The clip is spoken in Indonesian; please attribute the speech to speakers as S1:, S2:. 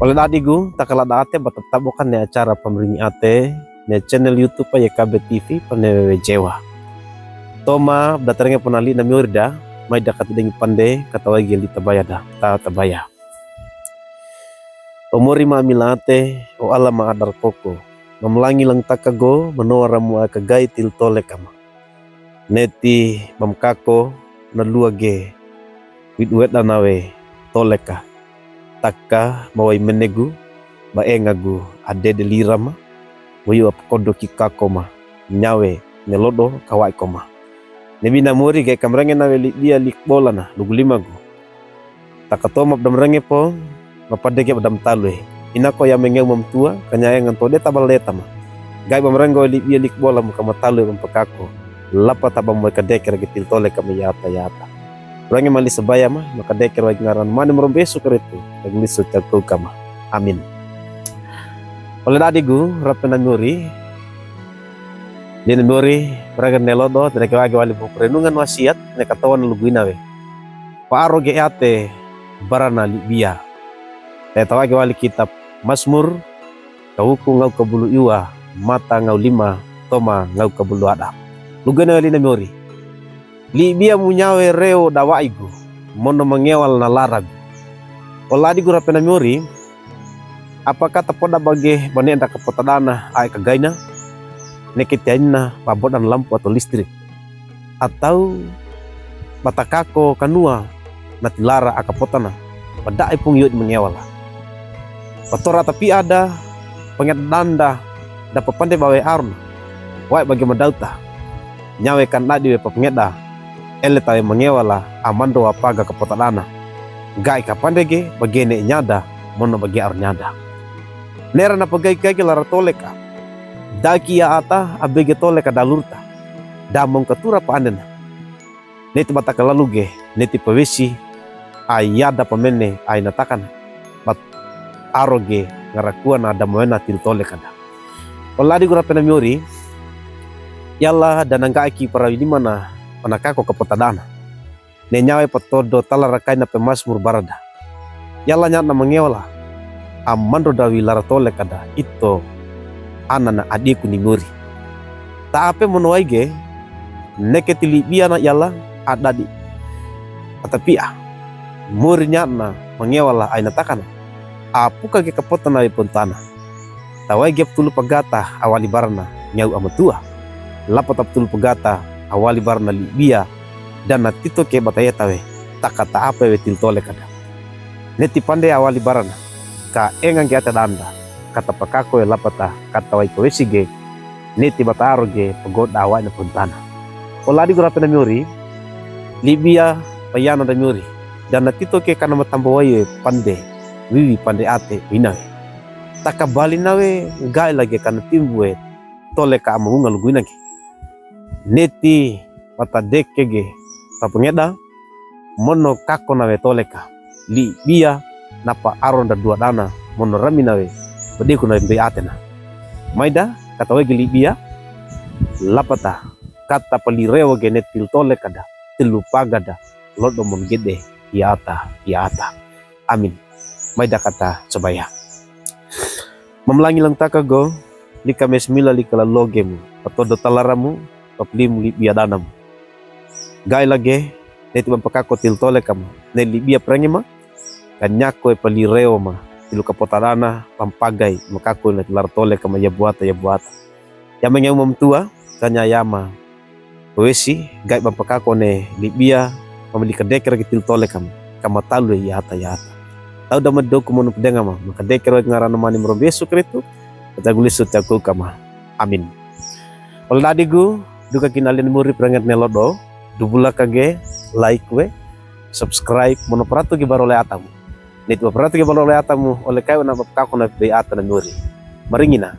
S1: Oleh adigu takala ate batatabukan ne acara pemeringi ate ne channel YouTube YKB TV panewe Jewa. Toma datarnya penali na miurda may dakat ding pande katawag gili tabaya ta tabaya. Umuri mamilate o ala maadar koko. Mamlangi lang takago manora mo akagay til tole kama. Neti mamkako na luage widwet na nawe toleka. Taka maway menegu baengagu ade delirama wayu apkodo kikako ma nyawe nelodo kawai koma nebi namuri gay kamrenge nawe dia likbola na lugulimagu takatoma bdamrenge po mapadege badam talwe inako ya mengeu mamtua kanyaya ngantode tabaleta ma gay bamrengo dia likbola muka matalwe mampakako lapa tabam moy kadeke ragitil tole kama yata Rangi mali sebaya mah maka deker wag ngaran mani merombesu keretu naglisut tagko kama amin. Oleh adigu rapena muri din muri praga nelodo treke wagi wali perenungan wasiat ne katawan luguina we paaro ge ate barana libia te tawagi wali kitab Mazmur kawuku ngau kabulu iwa mata ngau lima toma ngau kabulu ada luguina wali na muri Libia munyawe reo dawaigu mono mengewal na laragu. Oladi gura penamuri apakah tepoda bagi banenda kapotadana ay kagaina nekitianna pabodan lampu atau listrik atau batakako kanua natilara akapotana pada ipung yud mengewal. Patora tapi ada pengadanda dapat pandai bawa arna wai bagi madauta nyawe kan nadi we pengeda ele tawe mengewala amando apaga kapotadana gai kapandege bagene nyada mono bagi ar nyada nera na pagai kai lara toleka daki ya ata abege toleka dalurta damong katura pa andena neti bataka laluge neti pawesi ayada pamene ay natakan bat aroge ngarakuan ada moena til toleka da oladi gura penamiori yalla danangga aki para di mana manakako kapotadana nenyawe patodo talarakai na Mazmur barada yalla nyat na mengewala amando dawi laratole kada ito anana adiku ni muri ta ape monoaige neketili biana yalla adadi atapia muri nyat na mengewala ay natakan apu kage kapotana pontana tawai gep tulu pagata awali barna nyau amatua lapatap tulu pagata awali barna libia dan natito ke bataya tawe takata apa we til tole kada neti pande awali barana ka engang ke danda kata pakako we lapata kata wai kowesige neti bataro ge pagoda awai na puntana oladi gura pena miuri libia payano da miuri dan natito ke kana matambo wae pande wiwi pande ate winawe takabali nawe gai lagi kana timwe tole ka amunga luguina ke neti pata dekege tapengeda mono kako nawe toleka li bia napa aron da dua dana mono rami nawe bediku nawe be atena maida kata wegi li bia lapata kata palirewo genetil toleka da tilu pagada lodo mon gede yata amin maida kata sebaya memlangi lang takago lika mesmila lika logemu atau do talaramu paplim libia danam gai lage neti pampakako til tole kama ne libia prangema kanyako e palireo ma tilu kapotadana pampagai makako na lar tole kama ya buata ya mengeu mamtua kanya yama wesi gai pampakako ne libia pamili kadeker til tole kama talu yata tau da meddo kumono pedenga ma makadeker ngarana mani merombesu kretu katagulisut aku kama amin oladigu duka kinalin muri prangat nelodo dubula kage like we subscribe monopratu gi barole atamu nit monopratu gi barole atamu oleh kayo na papkako na be ata na muri maringina